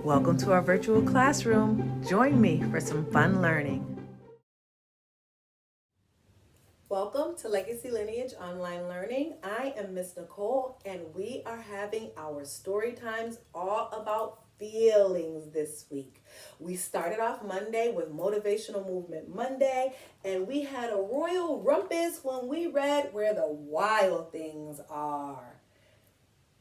Welcome to our virtual classroom. Join me for some fun learning. Welcome to Legacy Lineage Online Learning. I am Miss Nicole, and we are having our story times all about feelings this week. We started off Monday with Motivational Movement Monday, and we had a royal rumpus when we read Where the Wild Things Are.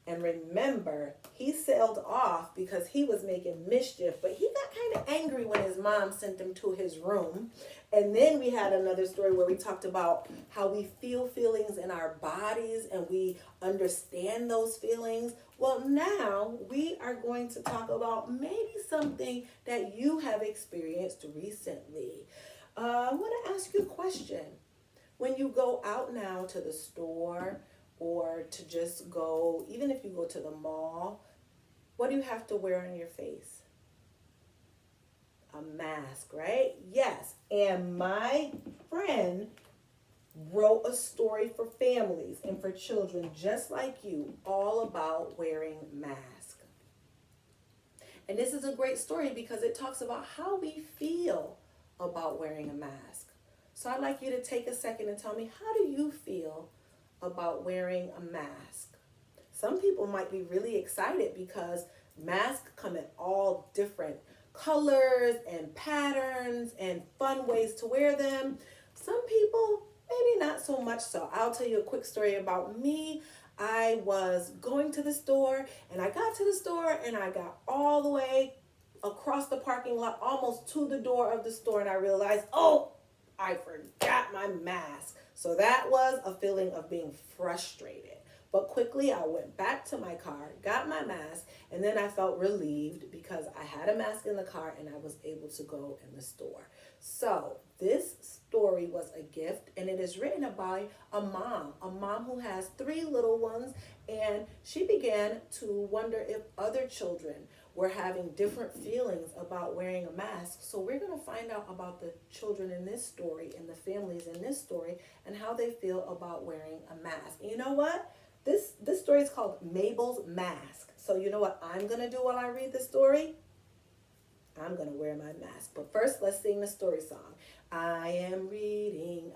And remember, he sailed off because he was making mischief, but he got kind of angry when his mom sent him to his room. And then we had another story where we talked about how we feel feelings in our bodies and we understand those feelings. Well, now we are going to talk about maybe something that you have experienced recently. I want to ask you a question. When you go out now to the store, or to just go, even if you go to the mall, what do you have to wear on your face? A mask, right? Yes. And my friend wrote a story for families and for children just like you, all about wearing masks. And this is a great story because it talks about how we feel about wearing a mask. So I'd like you to take a second and tell me, how do you feel about wearing a mask? Some people might be really excited because masks come in all different colors and patterns and fun ways to wear them. Some people, maybe not so much so. I'll tell you a quick story about me. I was going to the store, and I got to the store and I got all the way across the parking lot, almost to the door of the store, and I realized, oh, I forgot my mask. So that was a feeling of being frustrated. But quickly I went back to my car, got my mask, and then I felt relieved because I had a mask in the car and I was able to go in the store. So this story was a gift, and it is written by a mom who has 3 little ones, and she began to wonder if other children were having different feelings about wearing a mask. So we're going to find out about the children in this story and the families in this story and how they feel about wearing a mask. And you know what? This story is called Mabel's Mask. So you know what I'm going to do while I read the story? I'm going to wear my mask. But first, let's sing the story song. I am reading,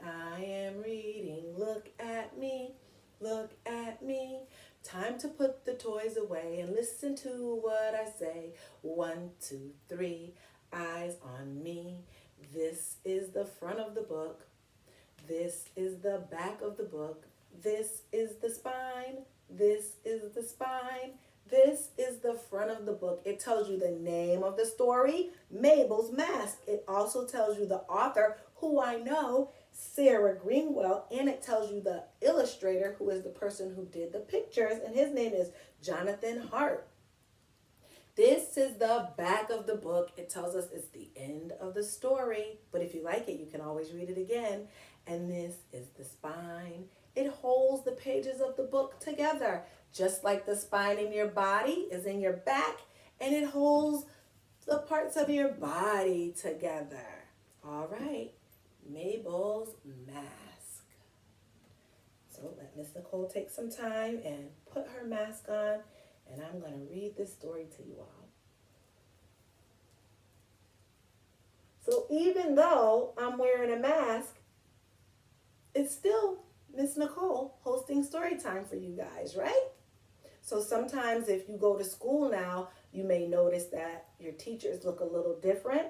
look at me, look at me. Time to put the toys away and listen to what I say. 1, 2, 3, eyes on me. This is the front of the book. This is the back of the book. This is the spine. This is the spine. This is the front of the book. It tells you the name of the story, Mabel's Mask. It also tells you the author, who I know, Sarah Greenwell, and it tells you the illustrator, who is the person who did the pictures, and his name is Johnathan Hart. This is the back of the book. It tells us it's the end of the story, but if you like it, you can always read it again. And this is the spine. It holds the pages of the book together, just like the spine in your body is in your back, and it holds the parts of your body together. All right, Mabel's Mask. So let Miss Nicole take some time and put her mask on, and I'm going to read this story to you all. So even though I'm wearing a mask, it's still Miss Nicole hosting story time for you guys, right? So sometimes if you go to school now, you may notice that your teachers look a little different,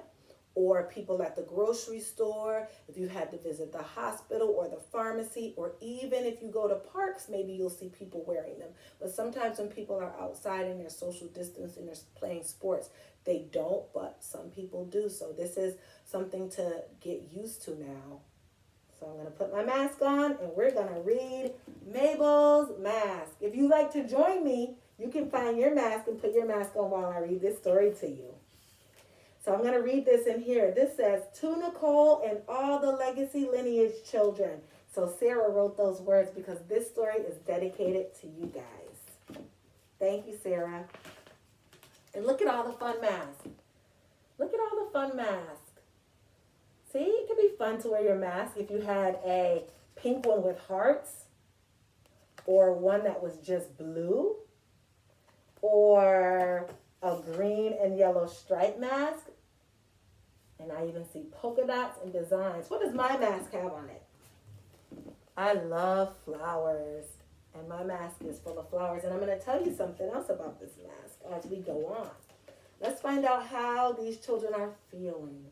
or people at the grocery store, if you had to visit the hospital or the pharmacy, or even if you go to parks, maybe you'll see people wearing them. But sometimes when people are outside and they're social distancing, they're playing sports, they don't, but some people do. So this is something to get used to now. So I'm going to put my mask on and we're going to read Mabel's Mask. If you'd like to join me, you can find your mask and put your mask on while I read this story to you. So I'm going to read this in here. This says, to Nicole and all the Legacy Lineage children. So Sarah wrote those words because this story is dedicated to you guys. Thank you, Sarah. And look at all the fun masks. Look at all the fun masks. See, it could be fun to wear your mask if you had a pink one with hearts, or one that was just blue, or a green and yellow stripe mask. And I even see polka dots and designs. What does my mask have on it? I love flowers. And my mask is full of flowers. And I'm going to tell you something else about this mask as we go on. Let's find out how these children are feeling.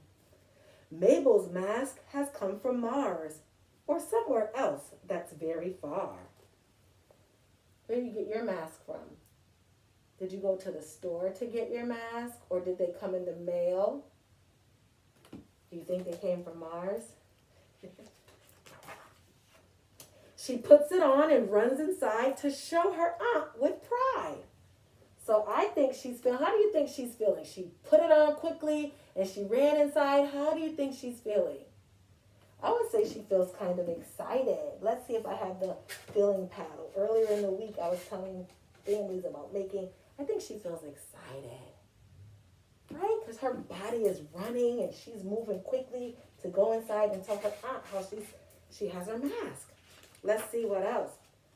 Mabel's mask has come from Mars or somewhere else that's very far. Where did you get your mask from? Did you go to the store to get your mask, or did they come in the mail? Do you think they came from Mars? She puts it on and runs inside to show her aunt with pride. So I think she's feeling, how do you think she's feeling? She put it on quickly and she ran inside. How do you think she's feeling? I would say she feels kind of excited. Let's see if I have the feeling paddle. Earlier in the week, I was telling families about I think she feels excited, right? Because her body is running and she's moving quickly to go inside and tell her aunt how she has her mask. Let's see what else.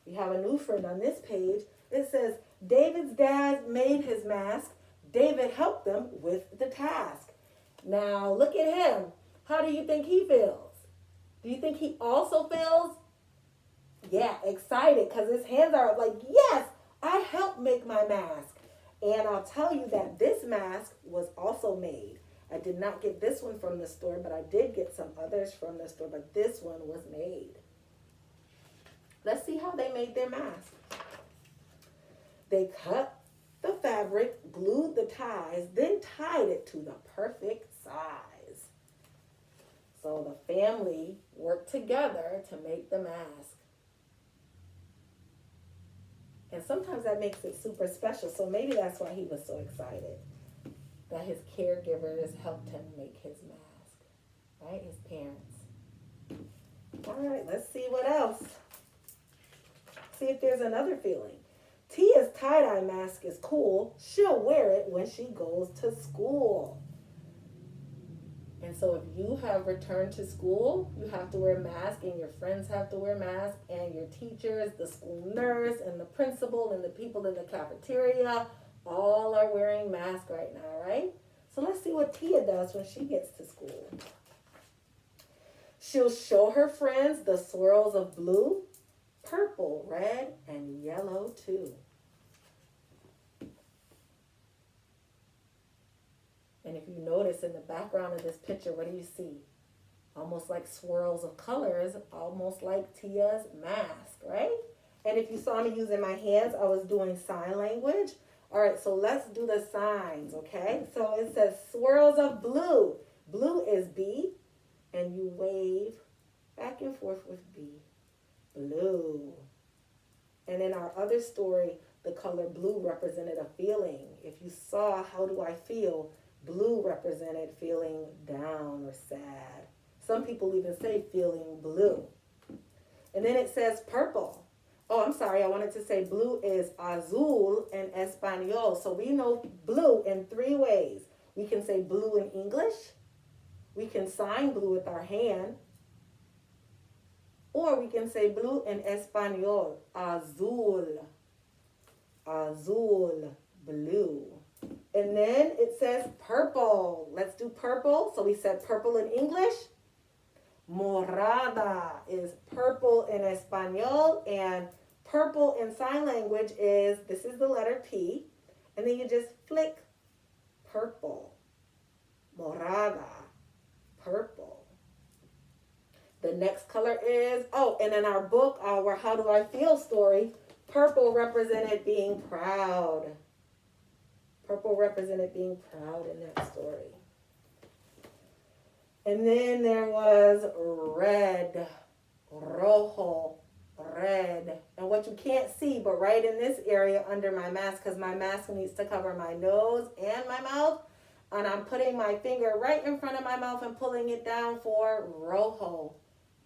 We have a new friend on this page. It says, David's dad made his mask. David helped them with the task. Now, look at him. How do you think he feels? Do you think he also feels, excited? Because his hands are up like, yes, I helped make my mask. And I'll tell you that this mask was also made. I did not get this one from the store, but I did get some others from the store. But this one was made. Let's see how they made their mask. They cut the fabric, glued the ties, then tied it to the perfect size. So the family worked together to make the mask. And sometimes that makes it super special. So maybe that's why he was so excited that his caregivers helped him make his mask, right? His parents. All right, let's see what else. See if there's another feeling. Tia's tie-dye mask is cool. She'll wear it when she goes to school. And so if you have returned to school, you have to wear a mask, and your friends have to wear masks, and your teachers, the school nurse, and the principal, and the people in the cafeteria, all are wearing masks right now, right? So let's see what Tia does when she gets to school. She'll show her friends the swirls of blue, purple, red, and yellow too. And if you notice in the background of this picture, what do you see? Almost like swirls of colors, almost like Tia's mask, right? And if you saw me using my hands, I was doing sign language. All right, so let's do the signs, okay? So it says swirls of blue. Blue is B, and you wave back and forth with B. Blue. And in our other story, the color blue represented a feeling. If you saw how do I feel, blue represented feeling down or sad. Some people even say feeling blue. And then it says purple. Oh, I'm sorry. I wanted to say blue is azul in Espanol. So we know blue in three ways. We can say blue in English. We can sign blue with our hand. Or we can say blue in Espanol. Azul. Azul. Blue. And then it says purple. Let's do purple. So we said purple in English. Morada is purple in Espanol, and purple in sign language is, this is the letter P, and then you just flick purple. Morada, purple. The next color is, and in our book, our How Do I Feel story, purple represented being proud. Purple represented being proud in that story. And then there was red, rojo, red. And what you can't see, but right in this area under my mask, because my mask needs to cover my nose and my mouth, and I'm putting my finger right in front of my mouth and pulling it down for rojo,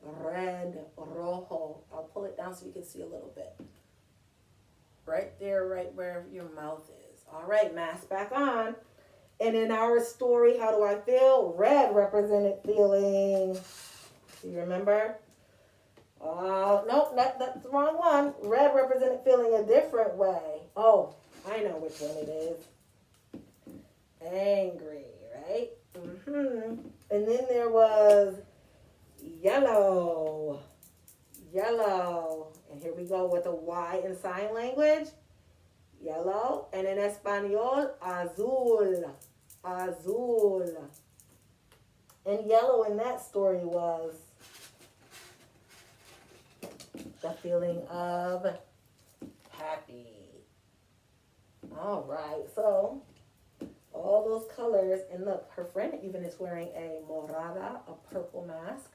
red, rojo. I'll pull it down so you can see a little bit. Right there, right where your mouth is. All right, mask back on. And in our story, How Do I Feel? Red represented feeling. Do you remember? Nope, that's the wrong one. Red represented feeling a different way. Oh, I know which one it is. angry, right? And then there was yellow. Yellow. And here we go with a Y in sign language. Yellow. And in Espanol, azul. Azul. And yellow in that story was the feeling of happy. All right, so all those colors, and look, her friend even is wearing a morada, a purple mask,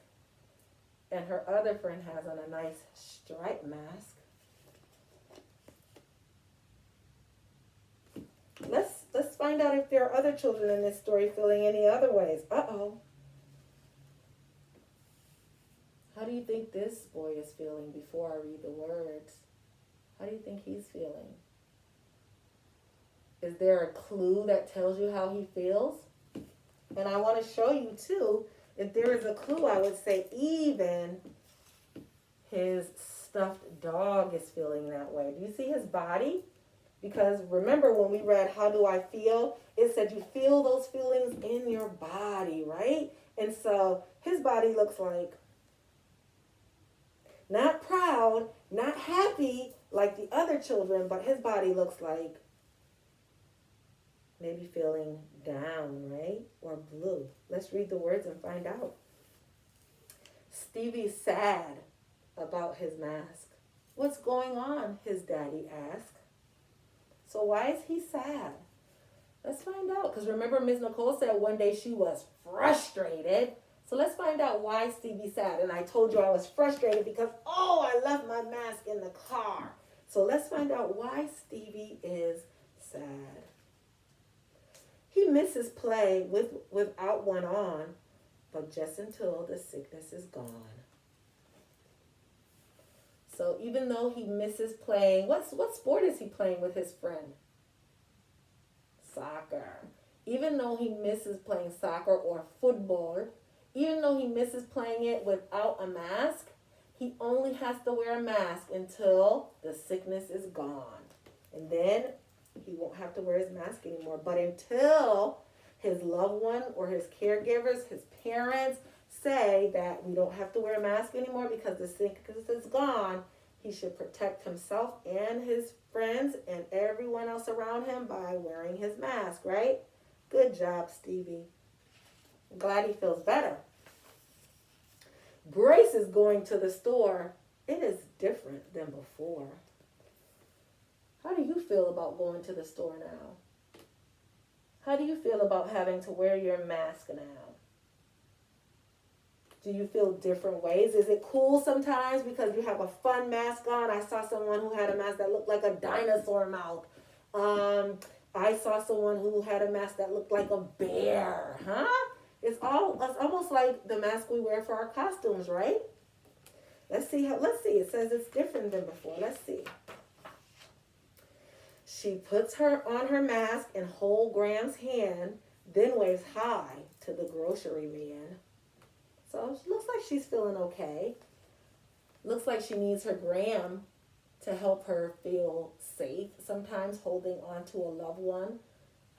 and her other friend has on a nice striped mask. Let's find out if there are other children in this story feeling any other ways. Uh-oh. How do you think this boy is feeling before I read the words? How do you think he's feeling? Is there a clue that tells you how he feels? And I want to show you too, if there is a clue, I would say even his stuffed dog is feeling that way. Do you see his body? Because remember when we read How Do I Feel? It said you feel those feelings in your body, right? And so his body looks like not proud, not happy like the other children, but his body looks like maybe feeling down, right? Or blue. Let's read the words and find out. Stevie's sad about his mask. What's going on? His daddy asked. So why is he sad? Let's find out. Because remember, Ms. Nicole said one day she was frustrated. So let's find out why Stevie's sad. And I told you I was frustrated because, I left my mask in the car. So let's find out why Stevie is sad. He misses play without one on, but just until the sickness is gone. So even though he misses playing, what sport is he playing with his friend? Soccer. Even though he misses playing soccer or football, even though he misses playing it without a mask, he only has to wear a mask until the sickness is gone. And then he won't have to wear his mask anymore. But until his loved one or his caregivers, his parents, say that we don't have to wear a mask anymore because the sickness is gone, he should protect himself and his friends and everyone else around him by wearing his mask, right? Good job, Stevie. I'm glad he feels better. Grace is going to the store. It is different than before. How do you feel about going to the store now? How do you feel about having to wear your mask now? Do you feel different ways? Is it cool sometimes because you have a fun mask on? I saw someone who had a mask that looked like a dinosaur mouth. I saw someone who had a mask that looked like a bear. Huh? It's almost like the mask we wear for our costumes, right? Let's see. It says it's different than before. Let's see. She puts on her mask and holds Graham's hand, then waves hi to the grocery man. So it looks like she's feeling okay. Looks like she needs her Graham to help her feel safe. Sometimes holding on to a loved one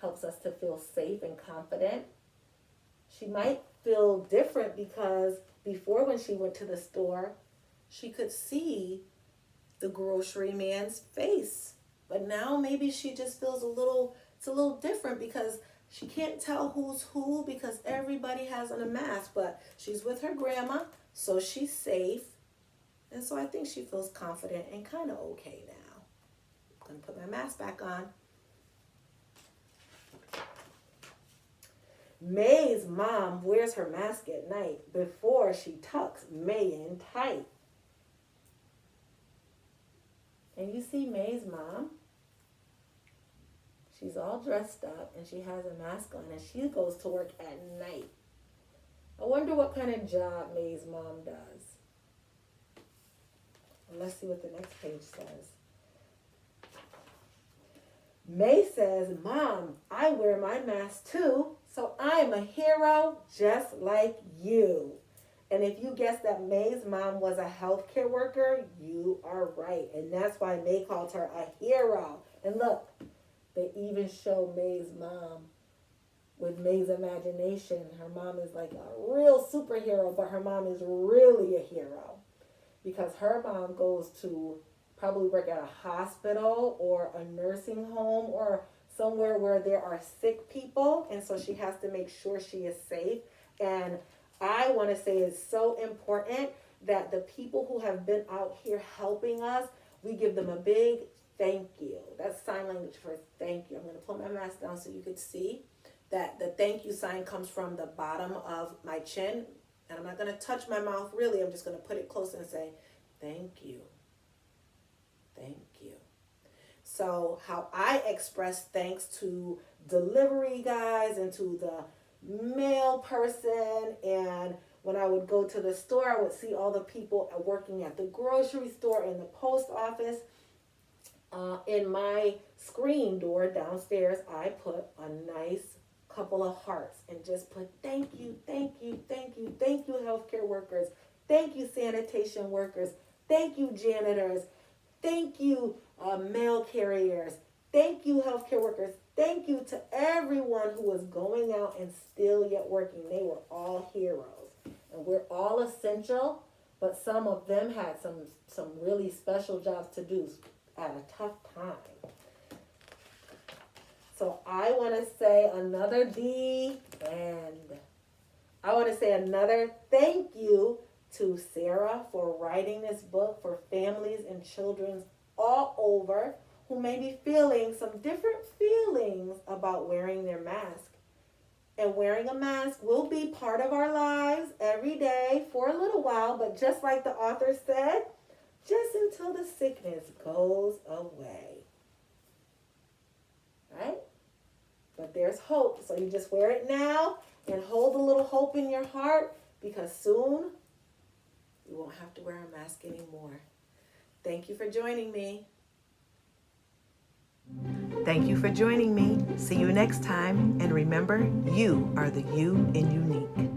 helps us to feel safe and confident. She might feel different because before when she went to the store, she could see the grocery man's face. But now maybe she just feels it's a little different because she can't tell who's who because everybody has on a mask. But she's with her grandma, so she's safe. And so I think she feels confident and kind of okay now. I'm going to put my mask back on. May's mom wears her mask at night before she tucks May in tight. And you see May's mom? She's all dressed up and she has a mask on and she goes to work at night. I wonder what kind of job May's mom does. And let's see what the next page says. May says, Mom, I wear my mask too, so I'm a hero just like you. And if you guessed that May's mom was a healthcare worker, you are right. And that's why May called her a hero. And look, they even show May's mom with May's imagination. Her mom is like a real superhero, but her mom is really a hero because her mom goes to probably work at a hospital or a nursing home or somewhere where there are sick people, and so she has to make sure she is safe. And I want to say it's so important that the people who have been out here helping us, we give them a big thank you. That's sign language for thank you. I'm going to put my mask down so you could see that the thank you sign comes from the bottom of my chin. And I'm not going to touch my mouth really. I'm just going to put it close and say thank you. Thank you. So how I express thanks to delivery guys and to the mail person, and when I would go to the store, I would see all the people working at the grocery store and the post office. In my screen door downstairs, I put a nice couple of hearts and just put thank you, thank you, thank you, thank you, healthcare workers, thank you, sanitation workers, thank you, janitors, thank you, mail carriers, thank you, healthcare workers, thank you to everyone who was going out and still yet working. They were all heroes. And we're all essential, but some of them had some really special jobs to do at a tough time. So I want to say another D, and I want to say another thank you to Sarah for writing this book for families and children all over who may be feeling some different feelings about wearing their mask. And wearing a mask will be part of our lives every day for a little while, but just like the author said, just until the sickness goes away. Right? But there's hope, so you just wear it now and hold a little hope in your heart, because soon you won't have to wear a mask anymore. Thank you for joining me. Thank you for joining me. See you next time. And remember, you are the you in unique.